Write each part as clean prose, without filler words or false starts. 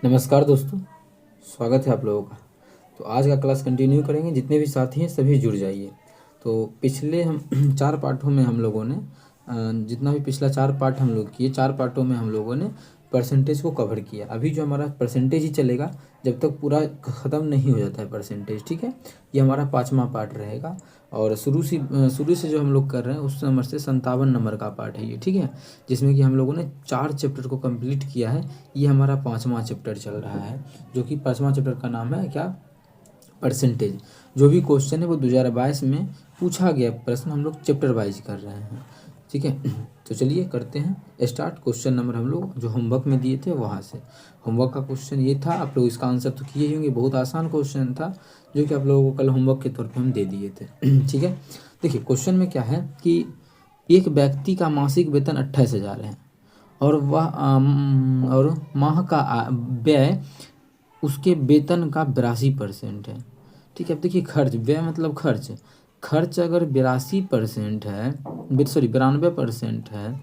नमस्कार दोस्तों, स्वागत है आप लोगों का। तो आज का क्लास कंटिन्यू करेंगे। जितने भी साथी हैं सभी जुड़ जाइए। तो पिछले हम 4 पार्टों में हम लोगों ने जितना भी पिछला 4 पार्ट हम लोग किए, 4 पार्टों में हम लोगों ने परसेंटेज को कवर किया। अभी जो हमारा परसेंटेज ही चलेगा जब तक पूरा ख़त्म नहीं हो जाता है परसेंटेज, ठीक है। ये हमारा 5वां पार्ट रहेगा और शुरू से जो हम लोग कर रहे हैं उस नंबर से 57 नंबर का पार्ट है ये, ठीक है। जिसमें कि हम लोगों ने 4 चैप्टर को कंप्लीट किया है। ये हमारा 5वां चैप्टर चल रहा है, जो कि 5वां चैप्टर का नाम है क्या, परसेंटेज। जो भी क्वेश्चन है वो 2022 में पूछा गया प्रश्न हम लोग चैप्टर वाइज कर रहे हैं, ठीक है। तो चलिए करते हैं स्टार्ट। क्वेश्चन नंबर हम लोग जो होमवर्क में दिए थे वहाँ से। होमवर्क का क्वेश्चन ये था, आप लोग इसका आंसर तो किए ही होंगे। बहुत आसान क्वेश्चन था जो कि आप लोगों को कल होमवर्क के तौर पे हम दे दिए थे, ठीक है। देखिए क्वेश्चन में क्या है कि एक व्यक्ति का मासिक वेतन 28,000 है और और माह का व्यय उसके वेतन का 82% है, ठीक है। अब देखिए खर्च, व्यय मतलब खर्च, खर्च अगर 82% है, 92% है,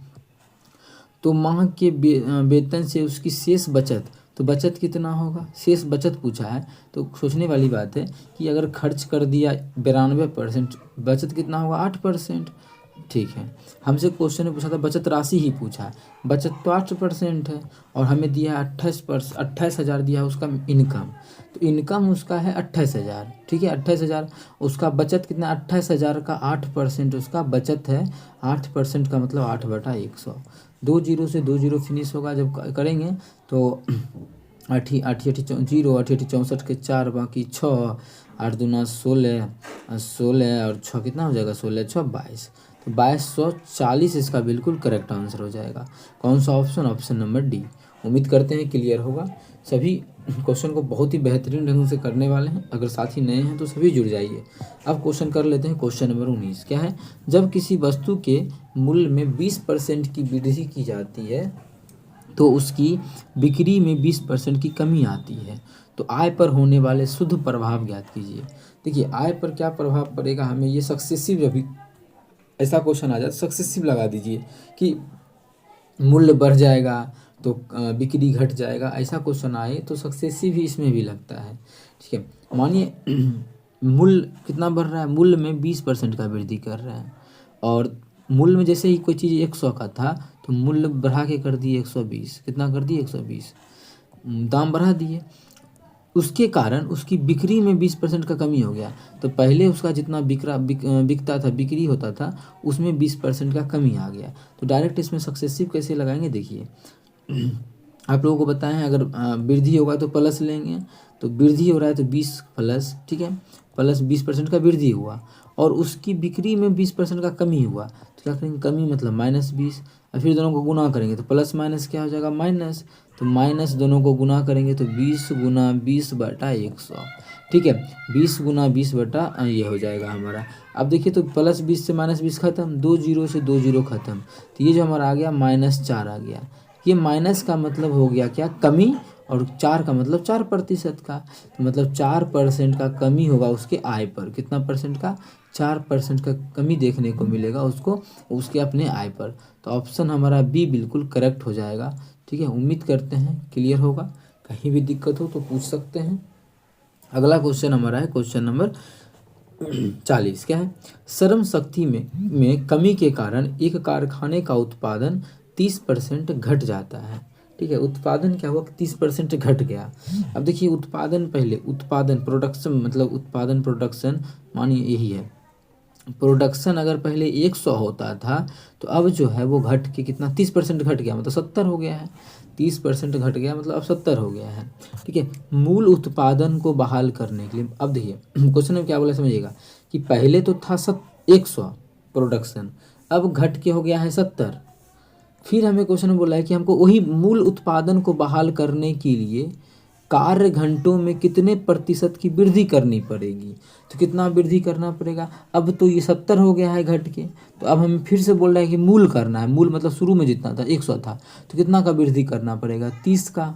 तो माह के वेतन से उसकी शेष बचत, तो बचत कितना होगा, शेष बचत पूछा है। तो सोचने वाली बात है कि अगर खर्च कर दिया 92%, बचत कितना होगा 8%, ठीक है। हमसे क्वेश्चन में पूछा था बचत राशि ही पूछा है, बचत तो 8% है और हमें दिया है 28,000 दिया है उसका इनकम। तो इनकम उसका है 28,000, ठीक है। 28,000 उसका बचत कितना, 28,000 का 8% उसका बचत है। 8% का मतलब 8/100। 2 जीरो से 2 जीरो फिनिश होगा जब करेंगे तो आठी आठी आठी जीरो, आठी आठी 64 के 4, बाकी 6, 8 दूना 16, 16 और 6 कितना हो जाएगा, 16 6 22। तो 2240 इसका बिल्कुल करेक्ट आंसर हो जाएगा। कौन सा ऑप्शन, ऑप्शन नंबर डी। उम्मीद करते हैं क्लियर होगा। सभी क्वेश्चन को बहुत ही बेहतरीन ढंग से करने वाले हैं। अगर साथी नए हैं तो सभी जुड़ जाइए। अब क्वेश्चन कर लेते हैं। क्वेश्चन नंबर 19 क्या है, जब किसी वस्तु के मूल्य में 20% की वृद्धि की जाती है तो उसकी बिक्री में 20% की कमी आती है, तो आय पर होने वाले शुद्ध प्रभाव ज्ञात कीजिए। देखिए आय पर क्या प्रभाव पड़ेगा, हमें ये सक्सेसिव, अभी ऐसा क्वेश्चन आ जाए सक्सेसिव लगा दीजिए कि मूल्य बढ़ जाएगा तो बिक्री घट जाएगा। ऐसा क्वेश्चन आए तो सक्सेसिव ही इसमें भी लगता है, ठीक है। मानिए मूल्य कितना बढ़ रहा है, मूल्य में 20% का वृद्धि कर रहे हैं और मूल्य में जैसे ही कोई चीज़ 100 का था तो मूल्य बढ़ा के कर दिए 120, कितना कर दिए 120, दाम बढ़ा दिए। उसके कारण उसकी बिक्री में 20% का कमी हो गया। तो पहले उसका जितना बिकता था, बिक्री होता था, उसमें 20% का कमी आ गया। तो डायरेक्ट इसमें सक्सेसिव कैसे लगाएंगे, देखिए आप लोगों को बताएं, अगर वृद्धि होगा तो प्लस लेंगे। तो वृद्धि हो रहा है तो 20 प्लस, ठीक है, प्लस 20% का वृद्धि हुआ और उसकी बिक्री में 20% का कमी हुआ। तो क्या करेंगे, कमी मतलब -20, और फिर दोनों को गुना करेंगे तो प्लस माइनस क्या हो जाएगा, माइनस। तो माइनस दोनों को गुना करेंगे तो 20 गुना 20/100, ठीक है। 20 गुना 20 बटा ये हो जाएगा हमारा। अब देखिए तो प्लस 20 से -20 खत्म, 2 जीरो से 2 जीरो खत्म। तो ये जो हमारा आ गया -4 आ गया। ये माइनस का मतलब हो गया क्या, कमी, और 4 का मतलब 4% का। तो मतलब 4% का कमी होगा उसके आय पर। कितना परसेंट का, 4% का कमी देखने को मिलेगा उसको उसके अपने आय पर। तो ऑप्शन हमारा बी बिल्कुल करेक्ट हो जाएगा, ठीक है। उम्मीद करते हैं क्लियर होगा। कहीं भी दिक्कत हो तो पूछ सकते हैं। अगला क्वेश्चन हमारा है क्वेश्चन नंबर 40 क्या है, श्रम शक्ति में कमी के कारण एक कारखाने का उत्पादन 30% घट जाता है, ठीक है। उत्पादन क्या हुआ, 30% घट गया। अब देखिए उत्पादन, पहले उत्पादन प्रोडक्शन, मतलब उत्पादन प्रोडक्शन, मानिए यही है प्रोडक्शन। अगर पहले 100 होता था तो अब जो है वो घट के कितना, 30% घट गया, मतलब 70 हो गया है। 30% घट गया मतलब अब 70 हो गया है, ठीक है। मूल उत्पादन को बहाल करने के लिए, अब देखिए क्वेश्चन में क्या बोला समझिएगा कि पहले तो था 100 प्रोडक्शन, अब घट के हो गया है 70। फिर हमें क्वेश्चन में बोला है कि हमको वही मूल उत्पादन को बहाल करने के लिए कार्य घंटों में कितने प्रतिशत की वृद्धि करनी पड़ेगी। तो कितना वृद्धि करना पड़ेगा, अब तो ये 70 हो गया है घट के। तो अब हमें फिर से बोल रहा है कि मूल करना है, मूल मतलब शुरू में जितना था 100 था, तो कितना का वृद्धि करना पड़ेगा, 30 का।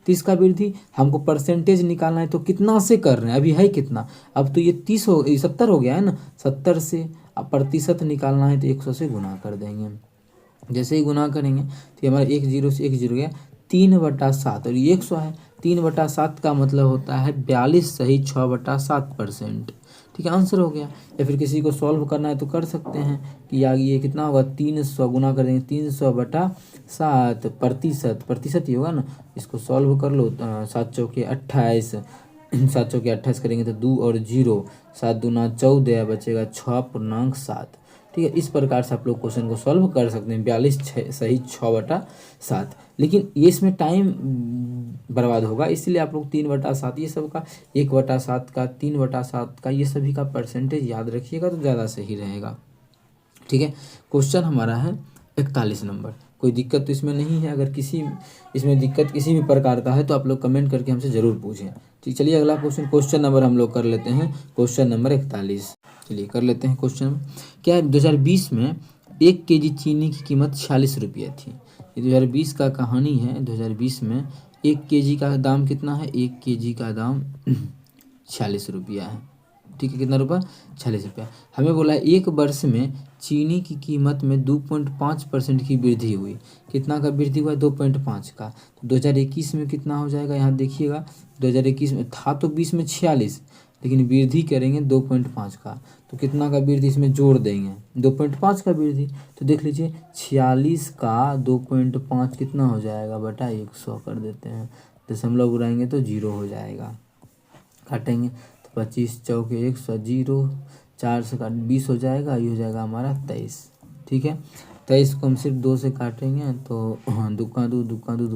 30 का वृद्धि, हमको परसेंटेज निकालना है तो कितना से कर रहे हैं, अभी है कितना, अब तो ये 70 हो गया है ना, 70 से अब प्रतिशत निकालना है तो 100 से गुना कर देंगे। जैसे ही गुना करेंगे तो ये हमारा 1 जीरो से 1 जीरो गया, 3/7, और ये 100 है, 3/7 का मतलब होता है 42 सही 6/7%। ठीक है, आंसर हो गया। या फिर किसी को सॉल्व करना है तो कर सकते हैं कि यार ये कितना होगा, 300 गुना कर देंगे 300/7 प्रतिशत, प्रतिशत ही होगा ना। इसको सॉल्व कर लो, 7 चौके 28, 7 चौके 28 करेंगे तो 2 और 0, 7 दूना 14 बचेगा 6.7। ठीक है, इस प्रकार से आप लोग क्वेश्चन को सॉल्व कर सकते हैं। 42 सही 6/7। लेकिन ये इसमें टाइम बर्बाद होगा, इसलिए आप लोग 3/7 ये सब का, 1/7 का, 3/7 का, ये सभी का परसेंटेज याद रखिएगा तो ज़्यादा सही रहेगा। ठीक है, क्वेश्चन हमारा है 41 नंबर। कोई दिक्कत तो इसमें नहीं है। अगर इसमें दिक्कत किसी भी प्रकार का है तो आप लोग कमेंट करके हमसे ज़रूर पूछें। ठीक, चलिए अगला क्वेश्चन नंबर हम लोग कर लेते हैं, क्वेश्चन नंबर 41। चलिए कर लेते हैं क्वेश्चन। क्या 2020 में 1 केजी चीनी की कीमत 46 रुपये थी। ये 2020 का कहानी है। 2020 में 1 केजी का दाम कितना है, 1 केजी का दाम 46 रुपया है। ठीक है, कितना रुपया, 46 रुपया। हमें बोला है 1 वर्ष में चीनी की कीमत में 2.5% की वृद्धि हुई। कितना का वृद्धि हुआ, 2.5 का। तो 2021 में कितना हो जाएगा, यहाँ देखिएगा 2021 में था तो 20 में 46, लेकिन वृद्धि करेंगे 2.5 का, तो कितना का वृद्धि इसमें जोड़ देंगे, 2.5 का वृद्धि। तो देख लीजिए 46 का 2.5 कितना हो जाएगा बटा 100 कर देते हैं, दशमलव उड़ाएंगे तो 0 हो जाएगा। काटेंगे तो 25 चौके 100, 0, 4 से काट 20 हो जाएगा, ये हो जाएगा हमारा 23। ठीक है, 23 को हम सिर्फ 2 से काटेंगे तो हाँ, दुक्का दो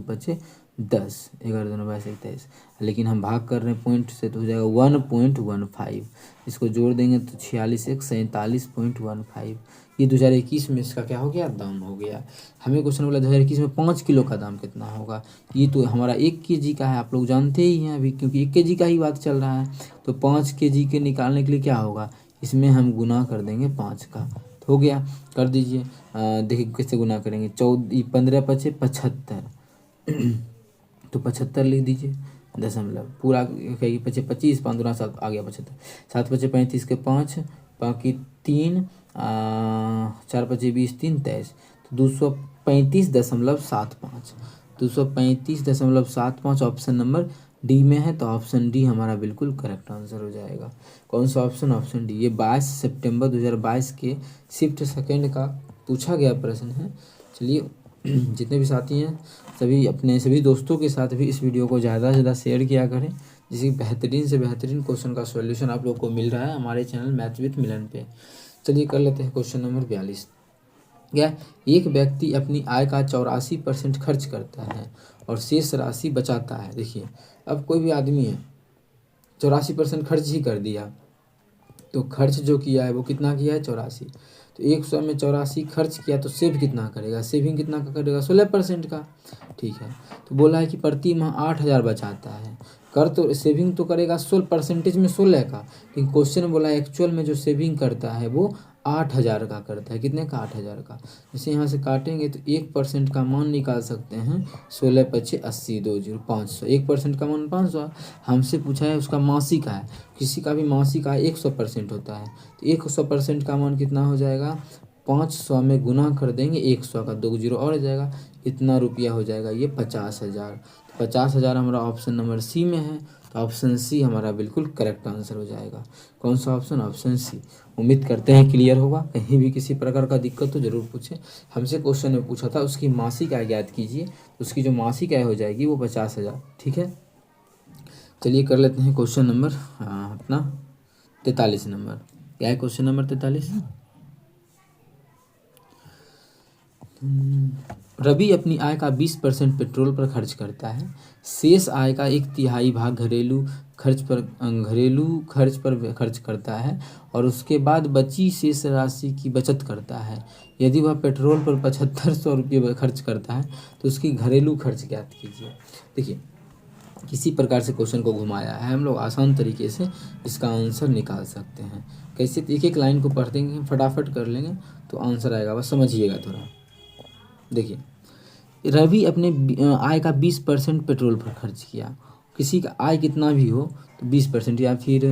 बचे 10, 11 दूना 22, 23। लेकिन हम भाग कर रहे हैं पॉइंट से तो हो जाएगा 1.15। इसको जोड़ देंगे तो 46 1 47.15। ये 2021 में इसका क्या हो गया, दाम हो गया। हमें क्वेश्चन बोला 2021 में 5 किलो का दाम कितना होगा। ये तो हमारा 1 केजी का है, आप लोग जानते ही हैं अभी, क्योंकि 1 केजी का ही बात चल रहा है। तो 5 केजी के निकालने के लिए क्या होगा, इसमें हम गुना कर देंगे 5 का, तो हो गया। कर दीजिए, देखिए कैसे गुना करेंगे, 14 15 पचे 75 तो 75 लिख दीजिए, दशमलव पूरा कहिए 25 5 दूना 7 आ गया 75, 7 पचे 35 के 5 बाकी 3, 4 पचे 20 3 23, तो 235.75, 235.75 ऑप्शन नंबर डी में है। तो ऑप्शन डी हमारा बिल्कुल करेक्ट आंसर हो जाएगा। कौन सा ऑप्शन, ऑप्शन डी। ये 22 सितंबर 2022 के शिफ्ट सेकंड का पूछा गया प्रश्न है। चलिए जितने भी साथी हैं सभी अपने सभी दोस्तों के साथ भी इस वीडियो को ज़्यादा से ज़्यादा शेयर किया करें, जिसकी बेहतरीन से बेहतरीन क्वेश्चन का सॉल्यूशन आप लोग को मिल रहा है हमारे चैनल मैथ विद मिलन पे। चलिए कर लेते हैं क्वेश्चन नंबर 42। क्या एक व्यक्ति अपनी आय का 84% खर्च करता है और शेष राशि बचाता है। देखिए अब कोई भी आदमी है 84% खर्च ही कर दिया, तो खर्च जो किया है वो कितना किया है, 84। तो 100 में 84 खर्च किया तो सेव कितना करेगा, सेविंग कितना का करेगा, 16% का। ठीक है, तो बोला है कि प्रति माह 8000 बचाता है। कर तो सेविंग तो करेगा 16 परसेंटेज में 16 का, लेकिन क्वेश्चन बोला एक्चुअल में जो सेविंग करता है वो 8000 का करता है। कितने का, 8000 का। जैसे यहाँ से काटेंगे तो 1% का मान निकाल सकते हैं, 16 पचे 80 20 500, 1% का मान 500। हमसे पूछा है उसका मासिक है, किसी का भी मासिक आय 100% होता है, तो 100% का मान कितना हो जाएगा, 500 में गुना कर देंगे 100 का, 2 0 और हो जाएगा, इतना रुपया हो जाएगा ये 50,000। 50,000 हमारा ऑप्शन नंबर सी में है, तो ऑप्शन सी हमारा बिल्कुल करेक्ट आंसर हो जाएगा। कौन सा ऑप्शन, ऑप्शन सी। उम्मीद करते हैं क्लियर होगा। कहीं भी किसी प्रकार का दिक्कत तो ज़रूर पूछें। हमसे क्वेश्चन में पूछा था उसकी मासिक आय ज्ञात कीजिए, तो उसकी जो मासिक आय हो जाएगी वो 50,000। ठीक है, चलिए कर लेते हैं क्वेश्चन नंबर अपना 43 नंबर। क्या है क्वेश्चन नंबर 43। रवि अपनी आय का 20% पेट्रोल पर खर्च करता है, शेष आय का 1/3 भाग घरेलू खर्च पर खर्च करता है और उसके बाद बची शेष राशि की बचत करता है। यदि वह पेट्रोल पर 7500 रुपये खर्च करता है तो उसकी घरेलू खर्च ज्ञात कीजिए। देखिए किसी प्रकार से क्वेश्चन को घुमाया है, हम लोग आसान तरीके से इसका आंसर निकाल सकते हैं। कैसे, एक एक लाइन को पढ़ देंगे, फटाफट कर लेंगे तो आंसर आएगा, बस समझिएगा थोड़ा। देखिए रवि अपने आय का 20% पेट्रोल पर खर्च किया। किसी का आय कितना भी हो तो 20% या फिर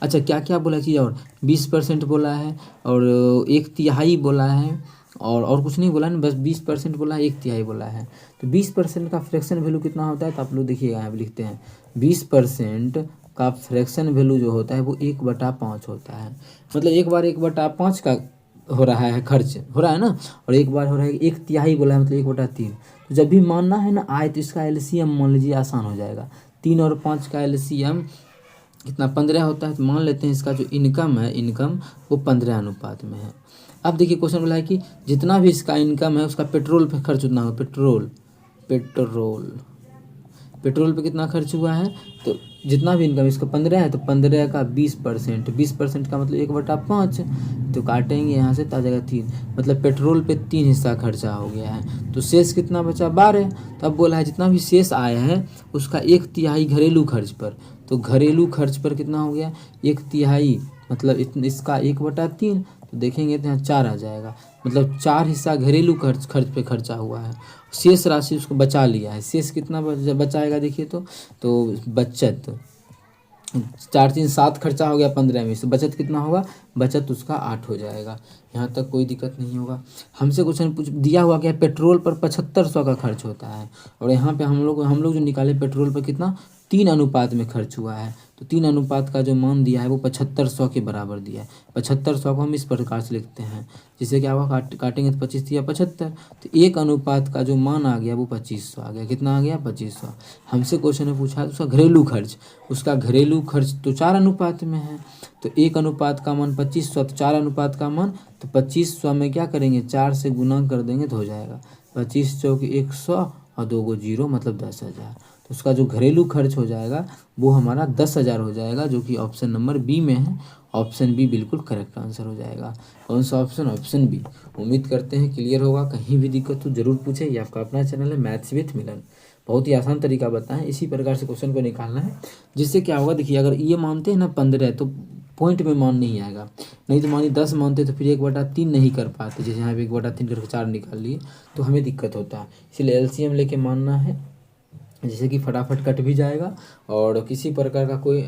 अच्छा क्या क्या बोला चीज़, और 20% बोला है और 1/3 बोला है और कुछ नहीं बोला है ना, बस 20% बोला है, 1/3 बोला है। तो 20% का फ्रैक्शन वैल्यू कितना होता है, तो आप लोग देखिएगा यहाँ पे लिखते हैं 20% का फ्रैक्शन वैल्यू जो होता है वो 1/5 होता है। मतलब एक बार 1/5 का हो रहा है, खर्च हो रहा है ना, और एक बार हो रहा है 1/3 बोला है, मतलब 1/3। तो जब भी मानना है ना आए, तो इसका एलसीएम मान लीजिए आसान हो जाएगा। 3 और 5 का एलसीएम कितना 15 होता है। तो मान लेते हैं इसका जो इनकम है, इनकम वो 15 अनुपात में है। अब देखिए क्वेश्चन बोला है कि जितना भी इसका इनकम है उसका पेट्रोल पे खर्च उतना हो, पेट्रोल पे कितना खर्च हुआ है, तो जितना भी इनकम इसका 15 है, तो 15 का 20%, 20% का मतलब 1/5, तो काटेंगे यहाँ से तो आ जाएगा 3, मतलब पेट्रोल पे 3 हिस्सा खर्चा हो गया है। तो शेष कितना बचा 12। तो अब बोला है जितना भी शेष आया है उसका 1/3 घरेलू खर्च पर। तो घरेलू खर्च पर कितना हो गया 1/3, मतलब इसका 1/3, तो देखेंगे तो यहाँ 4 आ जाएगा, मतलब 4 हिस्सा घरेलू खर्च पे खर्चा हुआ है। शेष राशि उसको बचा लिया है। शेष कितना बचाएगा देखिए, तो बचत 4 3 7 खर्चा हो गया 15 में से, बचत कितना होगा, बचत उसका 8 हो जाएगा। यहाँ तक कोई दिक्कत नहीं होगा। हमसे क्वेश्चन पूछ दिया हुआ क्या, पेट्रोल पर 7500 का खर्च होता है, और यहाँ पे हम लोग जो निकाले पेट्रोल पर कितना 3 अनुपात में खर्च हुआ है। तो 3 अनुपात का जो मान दिया है वो 7500 के बराबर दिया है। 7500 को हम इस प्रकार से लिखते हैं, जिससे क्या हुआ काटेंगे तो 25 या 75, तो 1 अनुपात का जो मान आ गया वो 2500 आ गया। कितना आ गया 2500। हमसे क्वेश्चन में पूछा है उसका घरेलू खर्च, उसका घरेलू खर्च तो 4 अनुपात में है। तो 1 अनुपात का मान 2500, तो 4 अनुपात का मान, तो 2500 में क्या करेंगे 4 से गुना कर देंगे तो हो जाएगा 25 चौक 100 और 2 को 0, मतलब 10,000। तो उसका जो घरेलू खर्च हो जाएगा वो हमारा 10,000 हो जाएगा, जो कि ऑप्शन नंबर बी में है। ऑप्शन बी बिल्कुल करेक्ट आंसर हो जाएगा। कौन सा ऑप्शन, ऑप्शन बी। उम्मीद करते हैं क्लियर होगा। कहीं भी दिक्कत तो ज़रूर पूछें। ये आपका अपना चैनल है मैथ्स विथ मिलन, बहुत ही आसान तरीका बताएं, इसी प्रकार से क्वेश्चन को निकालना है। जिससे क्या होगा देखिए, अगर ये मानते हैं ना 15 तो पॉइंट में मान नहीं आएगा, नहीं तो मानिए 10 मानते तो फिर 1/3 नहीं कर पाते, जैसे यहाँ पे 1/3 करके 4 निकाल लिए तो हमें दिक्कत होता है। इसलिए एलसीएम लेके मानना है, जिससे कि फटाफट कट भी जाएगा और किसी प्रकार का कोई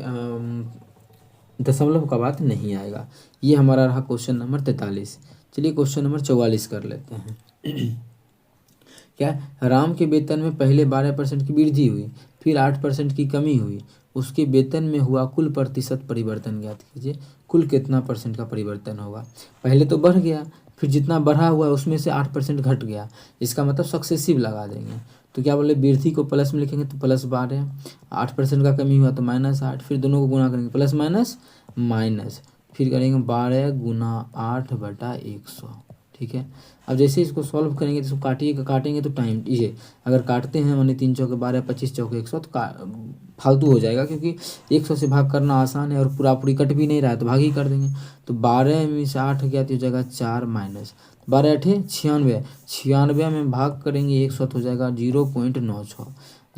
दशमलव का बात नहीं आएगा। ये हमारा रहा क्वेश्चन नंबर 43। चलिए क्वेश्चन नंबर 44 कर लेते हैं। क्या, राम के वेतन में पहले 12% की वृद्धि हुई, फिर 8% की कमी हुई, उसके वेतन में हुआ कुल प्रतिशत परिवर्तन ज्ञात कीजिए। कुल कितना परसेंट का परिवर्तन होगा, पहले तो बढ़ गया, फिर जितना बढ़ा हुआ है उसमें से 8% घट गया, इसका मतलब सक्सेसिव लगा देंगे। तो क्या बोले, वृद्धि को प्लस में लिखेंगे तो +12, 8% का कमी हुआ तो -8, फिर दोनों को गुना करेंगे प्लस माइनस माइनस, फिर करेंगे 12 गुना 8/100। ठीक है। अब जैसे इसको सॉल्व करेंगे, इसको काटेंगे तो टाइम ये, अगर काटते हैं माने 3 चौके 12, 25 चौके 100, तो फालतू हो जाएगा, क्योंकि 100 से भाग करना आसान है और पूरी कट भी नहीं रहा है तो भाग ही कर देंगे। तो 12 में से 8 गया तो हो जाएगा 4 माइनस 12 8 96, 96 में भाग करेंगे 100 तो हो जाएगा 0.96।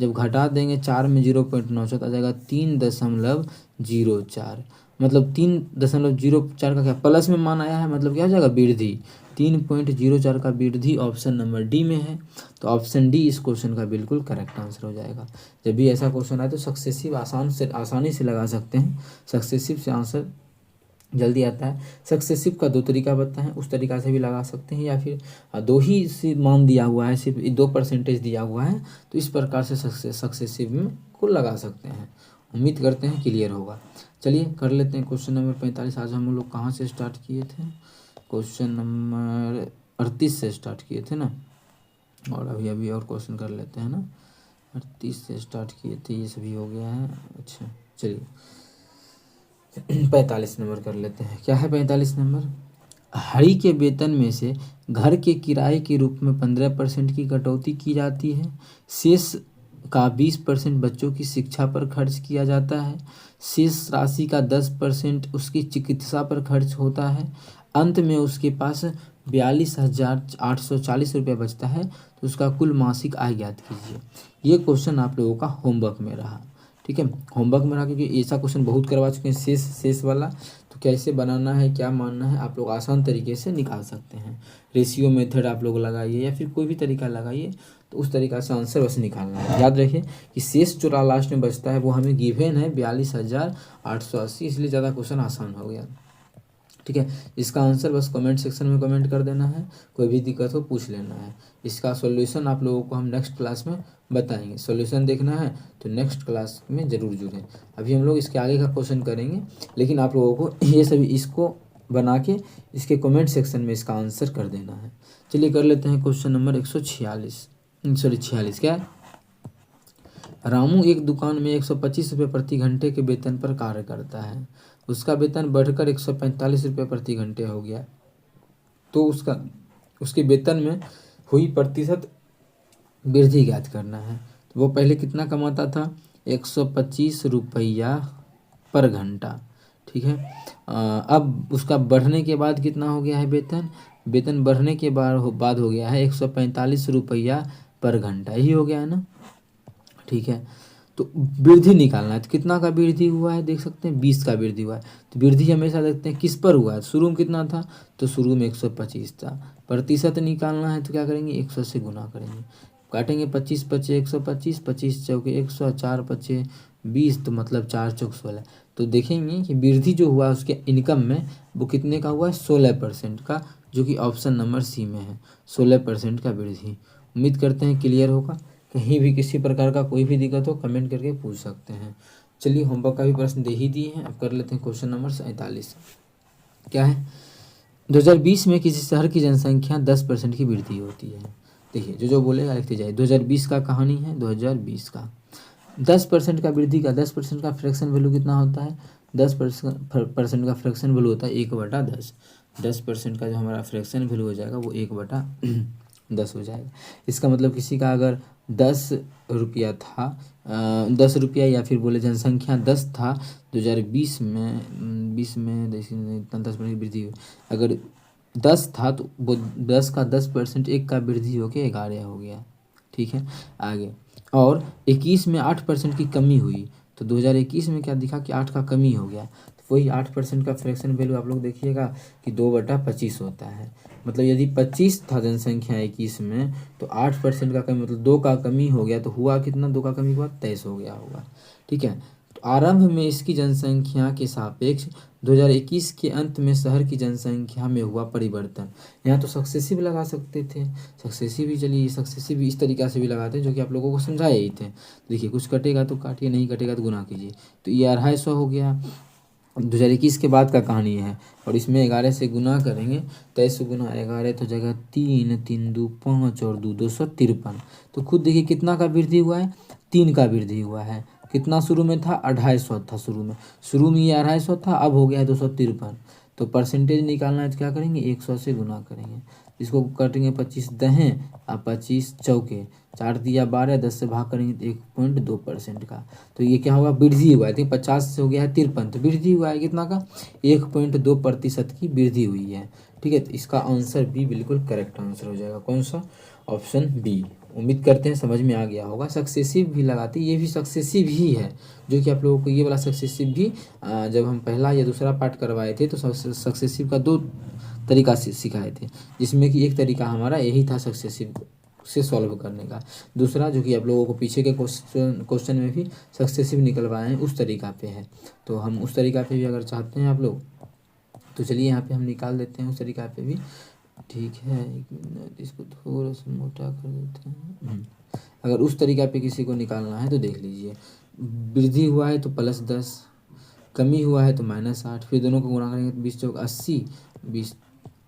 जब घटा देंगे 4 में 0.96 तो आ जाएगा 3.04, मतलब 3.04 का क्या प्लस में मान आया है, मतलब क्या हो जाएगा वृद्धि, 3.04 का वृद्धि ऑप्शन नंबर डी में है। तो ऑप्शन डी इस क्वेश्चन का बिल्कुल करेक्ट आंसर हो जाएगा। जब भी ऐसा क्वेश्चन आए तो सक्सेसिव आसानी से लगा सकते हैं, सक्सेसिव से आंसर जल्दी आता है। सक्सेसिव का 2 तरीका बताएं, उस तरीका से भी लगा सकते हैं, या फिर 2 ही से मान दिया हुआ है, सिर्फ 2% दिया हुआ है, तो इस प्रकार से सक्सेसिव में को लगा सकते हैं। उम्मीद करते हैं क्लियर होगा। चलिए कर लेते हैं क्वेश्चन नंबर 45। आज हम लोग कहाँ से स्टार्ट किए थे, क्वेश्चन नंबर 38 से स्टार्ट किए थे ना, और अभी और क्वेश्चन कर लेते हैं ना। 38 से स्टार्ट किए थे, ये सभी हो गया है। अच्छा चलिए 45 नंबर कर लेते हैं। क्या है 45 नंबर, हरि के वेतन में से घर के किराए के रूप में 15% की कटौती की जाती है, शेष का 20% बच्चों की शिक्षा पर खर्च किया जाता है, शेष राशि का 10% उसकी चिकित्सा पर खर्च होता है, अंत में उसके पास 42,840 रुपये बचता है, तो उसका कुल मासिक आय ज्ञात कीजिए। ये क्वेश्चन आप लोगों का होमवर्क में रहा। ठीक है, होमवर्क में रहा, क्योंकि ऐसा क्वेश्चन बहुत करवा चुके हैं शेष वाला। तो कैसे बनाना है, क्या मानना है, आप लोग आसान तरीके से निकाल सकते हैं। रेशियो मेथड आप लोग लगाइए या फिर कोई भी तरीका लगाइए, तो उस तरीका से आंसर बस निकालना है। याद रखिए कि शेष जो लास्ट में बचता है वो हमें गिवन है 42,880, इसलिए ज़्यादा क्वेश्चन आसान हो गया। ठीक है। इसका आंसर बस कमेंट सेक्शन में कमेंट कर देना है, कोई भी दिक्कत हो पूछ लेना है। इसका सॉल्यूशन आप लोगों को हम नेक्स्ट क्लास में बताएंगे। सॉल्यूशन देखना है तो नेक्स्ट क्लास में ज़रूर जुड़ें। अभी हम लोग इसके आगे का क्वेश्चन करेंगे, लेकिन आप लोगों को ये सभी इसको बना के इसके कमेंट सेक्शन में इसका आंसर कर देना है। चलिए कर लेते हैं क्वेश्चन नंबर 46 क्या है? रामू एक दुकान में 125 रुपये प्रति घंटे के वेतन पर कार्य करता है। उसका वेतन बढ़कर 145 रुपये प्रति घंटे हो गया, तो उसके वेतन में हुई प्रतिशत वृद्धि ज्ञात करना है। तो वो पहले कितना कमाता था? 125 रुपया पर घंटा, ठीक है। अब उसका बढ़ने के बाद कितना हो गया है वेतन बढ़ने के बाद हो गया है 145 रुपया पर घंटा, यही हो गया है ना, ठीक है। तो वृद्धि निकालना है, तो कितना का वृद्धि हुआ है देख सकते हैं, 20 का वृद्धि हुआ है। तो वृद्धि हमेशा देखते हैं किस पर हुआ है, शुरू में कितना था, तो शुरू में 125 था। प्रतिशत निकालना है तो क्या करेंगे, 100 से गुना करेंगे, काटेंगे 25 पचे 125, 25 चौके 100, 4 पचे 20, तो मतलब 4 चौक 16। तो देखेंगे कि वृद्धि जो हुआ उसके इनकम में वो कितने का हुआ है, 16% का, जो कि ऑप्शन नंबर सी में है, 16% का वृद्धि। उम्मीद करते हैं क्लियर होगा। कहीं भी किसी प्रकार का कोई भी दिक्कत हो कमेंट करके पूछ सकते हैं। चलिए होमवर्क का भी प्रश्न दे ही दिए हैं, अब कर लेते हैं क्वेश्चन नंबर 47। क्या है? 2020 में किसी शहर की जनसंख्या 10% की वृद्धि होती है। देखिए जो बोलेगा लिखते जाए। 2020 का कहानी है, 2020 का 10% का वृद्धि का 10% का फ्रैक्शन वैल्यू कितना होता है, 10% का फ्रैक्शन वैल्यू होता है 1/10। 10% का जो हमारा फ्रैक्शन वैल्यू हो जाएगा वो 1/10 हो जाएगा। इसका मतलब किसी का अगर 10 रुपया था, 10 रुपया या फिर बोले जनसंख्या 10 था 2020 में, 20 में देखिए इतना 10% की वृद्धि, अगर 10 था तो वो 10 का 10% एक का वृद्धि होके 11 हो गया, ठीक है। आगे और 21 में 8% की कमी हुई, तो 2021 में क्या दिखा कि 8 का कमी हो गया, तो वही 8% का फ्रैक्शन वैल्यू आप लोग देखिएगा कि 2/25 होता है। मतलब यदि 25 था जनसंख्या 21 में तो 8% का कमी मतलब 2 का कमी हो गया, तो हुआ कितना, 2 का कमी हुआ 23 हो गया होगा, ठीक है। तो आरंभ में इसकी जनसंख्या के सापेक्ष 2021 के अंत में शहर की जनसंख्या में हुआ परिवर्तन। यहाँ तो सक्सेसिव लगा सकते थे, सक्सेसिव ही, चलिए सक्सेसिव इस तरीक़ा से भी लगाते हैं जो कि आप लोगों को समझाए ही थे। देखिए कुछ कटेगा तो काटिए, नहीं कटेगा तो गुना कीजिए, तो ये 250 हो गया। 2021 के बाद का कहानी है और इसमें 11 से गुना करेंगे, 23 गुना 11 तो जगह 3, 3 2 5 और 2 253। तो खुद देखिए कितना का वृद्धि हुआ है, 3 का वृद्धि हुआ है। कितना शुरू में था, 250 था शुरू में ये 250 था, अब हो गया है 253। तो परसेंटेज निकालना है तो क्या करेंगे, 100 से गुना करेंगे, इसको काटेंगे 25 दहें और 25 चौके, 4 दिया 12, 10 से भाग करेंगे तो 1.2% का। तो ये क्या हुआ, वृद्धि हुआ है, 50 से हो गया है 53, तो वृद्धि हुआ है कितना का, 1.2% की वृद्धि हुई है, ठीक है। तो इसका आंसर बी बिल्कुल करेक्ट आंसर हो जाएगा, कौन सा, ऑप्शन बी। उम्मीद करते हैं समझ में आ गया होगा। सक्सेसिव भी लगाते, ये भी सक्सेसिव ही है, जो कि आप लोगों को ये वाला सक्सेसिव भी जब हम पहला या दूसरा पार्ट करवाए थे तो सक्सेसिव का 2 तरीका से सिखाए थे, जिसमें कि एक तरीका हमारा यही था सक्सेसिव से सॉल्व करने का, दूसरा जो कि आप लोगों को पीछे के क्वेश्चन में भी सक्सेसिव निकलवाए हैं उस तरीका पे है। तो हम उस तरीका पे भी अगर चाहते हैं आप लोग तो चलिए यहाँ पे हम निकाल देते हैं उस तरीका पे भी, ठीक है। एक मिनट, इसको थोड़ा सा मोटा कर देते हैं। अगर उस तरीका पे किसी को निकालना है तो देख लीजिए, वृद्धि हुआ है तो +10, कमी हुआ है तो -8, फिर दोनों को गुणा करेंगे तो 20 चौक 80, 20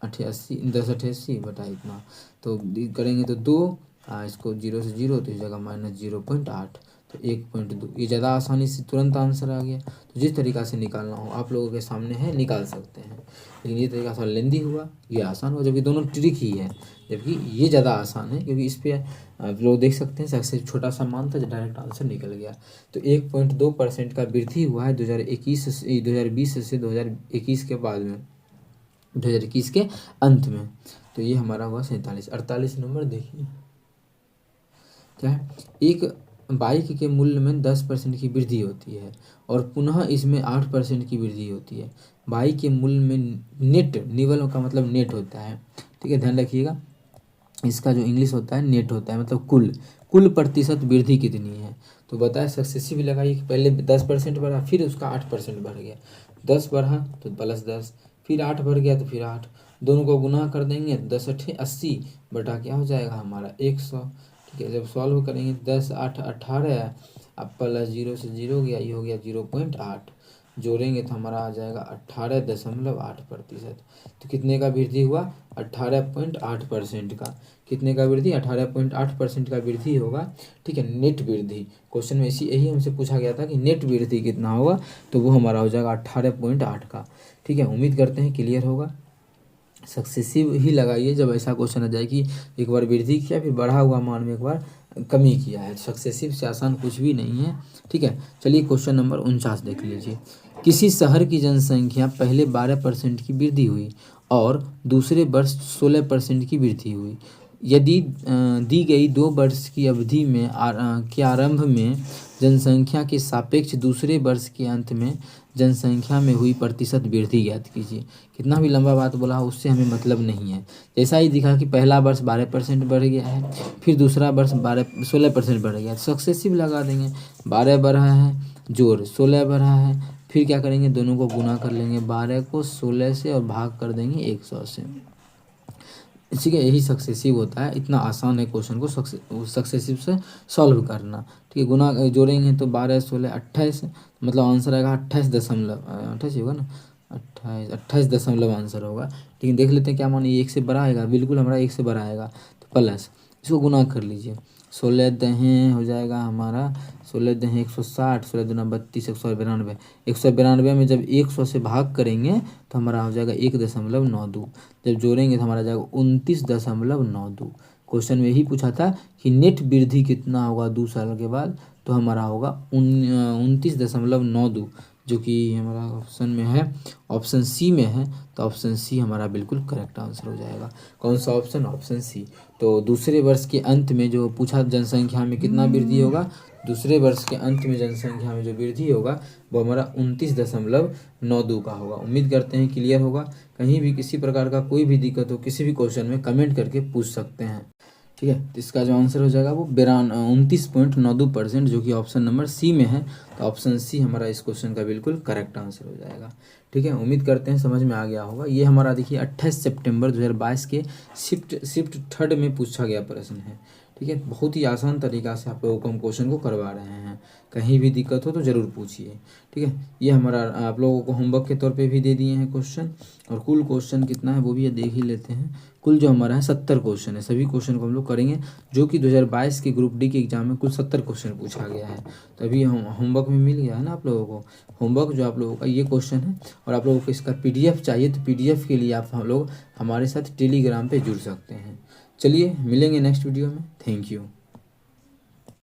88, 10 88 बटा इतना, तो करेंगे तो 2, इसको 0 से 0 तो इस जगह -0.8, तो 1.2। ये ज़्यादा आसानी से तुरंत आंसर आ गया। तो जिस तरीका से निकालना हो आप लोगों के सामने है, निकाल सकते हैं, लेकिन ये तरीका थोड़ा लेंदी हुआ, ये आसान हुआ, जबकि दोनों ट्रिक ही है, जबकि ये ज़्यादा आसान है क्योंकि इस पर आप लोग देख सकते हैं सबसे छोटा सा मान था, डायरेक्ट आंसर निकल गया। तो 1.2% का वृद्धि हुआ है 2020 से 2021 के बाद में, 2021 के अंत में। तो ये हमारा हुआ 47। 48 नंबर देखिए क्या है, एक बाइक के मूल्य में 10% की वृद्धि होती है और पुनः इसमें 8% की वृद्धि होती है। बाइक के मूल्य में नेट, निवल का मतलब नेट होता है, ठीक है, ध्यान रखिएगा, इसका जो इंग्लिश होता है नेट होता है, मतलब कुल प्रतिशत वृद्धि कितनी है। तो बताया सक्सेसिव लगाइए कि पहले 10% बढ़ा, फिर उसका 8% बढ़ गया, 10 बढ़ा तो +10, फिर 8 भर गया तो फिर 8, दोनों को गुना कर देंगे 10 8 80 बटा क्या हो जाएगा हमारा 100। ठीक है, जब सॉल्व करेंगे 10 8 18, अब प्लस 0 से 0 गया, ये हो गया 0.8, जोड़ेंगे तो हमारा आ जाएगा 18.8%। तो कितने का वृद्धि हुआ? 18.8% का। कितने का वृद्धि? 18.8% का वृद्धि होगा। ठीक है, नेट वृद्धि। क्वेश्चन में यही हमसे पूछा गया था कि नेट वृद्धि कितना होगा, तो वो हमारा हो जाएगा 18.8 का। ठीक है, उम्मीद करते हैं क्लियर होगा। सक्सेसिव ही लगाइए जब ऐसा क्वेश्चन आ जाए कि एक बार वृद्धि किया फिर बढ़ा हुआ मान में एक बार कमी किया है। सक्सेसिव से आसान कुछ भी नहीं है। ठीक है, चलिए क्वेश्चन नंबर 49 देख लीजिए। किसी शहर की जनसंख्या पहले 12% की वृद्धि हुई और दूसरे वर्ष 16% की वृद्धि हुई। यदि दी गई 2 वर्ष की अवधि में के आरंभ में जनसंख्या के सापेक्ष दूसरे वर्ष के अंत में जनसंख्या में हुई प्रतिशत वृद्धि ज्ञात कीजिए। कितना भी लंबा बात बोला हो उससे हमें मतलब नहीं है। जैसा ही दिखा कि पहला वर्ष 12% बढ़ गया है, फिर दूसरा वर्ष 16% बढ़ गया, सक्सेसिव लगा देंगे। 12 बढ़ा है जोड़ 16 बढ़ा है, फिर क्या करेंगे दोनों को गुना कर लेंगे, 12 को 16 से और भाग कर देंगे 100 से। ठीक है, यही सक्सेसिव होता है। इतना आसान है क्वेश्चन को सक्सेसिव से सॉल्व करना। ठीक है, गुना जोड़ेंगे तो 12 16 28, मतलब आंसर आएगा 28 होगा ना, 28 आंसर होगा। लेकिन देख लेते हैं क्या मान, ये 1 से बड़ा आएगा, बिल्कुल हमारा 1 से बड़ा आएगा, तो प्लस इसको गुना कर लीजिए। 16 दहें हो जाएगा हमारा 16 दहें 160, 16 दूना 32, 192। 192 में जब 100 से भाग करेंगे तो हमारा हो जाएगा 1.92। जब जोड़ेंगे तो हमारा जाएगा 29.92। क्वेश्चन में यही पूछा था कि नेट वृद्धि कितना होगा 2 साल के बाद, तो हमारा होगा 29.92, जो कि हमारा ऑप्शन में है, ऑप्शन सी में है। तो ऑप्शन सी हमारा बिल्कुल करेक्ट आंसर हो जाएगा। कौन सा ऑप्शन? Option C. तो दूसरे वर्ष के अंत में जो पूछा जनसंख्या में कितना वृद्धि होगा, दूसरे वर्ष के अंत में जनसंख्या में जो वृद्धि होगा वो हमारा 29.92 का होगा। उम्मीद करते हैं क्लियर होगा। कहीं भी किसी प्रकार का कोई भी दिक्कत हो किसी भी क्वेश्चन में कमेंट करके पूछ सकते हैं। ठीक है, तो इसका जो आंसर हो जाएगा वो 29.92%, जो कि ऑप्शन नंबर सी में है। तो ऑप्शन सी हमारा इस क्वेश्चन का बिल्कुल करेक्ट आंसर हो जाएगा। ठीक है, उम्मीद करते हैं समझ में आ गया होगा। ये हमारा देखिए 28 सितंबर 2022 के शिफ्ट थर्ड में पूछा गया प्रश्न है। ठीक है, बहुत ही आसान तरीका से आप लोगों को हम क्वेश्चन को करवा रहे हैं। कहीं भी दिक्कत हो तो ज़रूर पूछिए। ठीक है, ये हमारा आप लोगों को होमवर्क के तौर पे भी दे दिए हैं क्वेश्चन, और कुल क्वेश्चन कितना है वो भी देख ही लेते हैं। कुल जो हमारा है 70 क्वेश्चन है। सभी क्वेश्चन को हम लोग करेंगे, जो कि 2022 के ग्रुप डी के एग्जाम में कुल 70 क्वेश्चन पूछा गया है। तो अभी हम होमवर्क में मिल गया है ना आप लोगों को। होमवर्क जो आप लोगों का ये क्वेश्चन है, और आप लोगों को इसका PDF चाहिए तो PDF के लिए आप हम लोग हमारे साथ टेलीग्राम पे जुड़ सकते हैं। चलिए मिलेंगे नेक्स्ट वीडियो में। Thank you.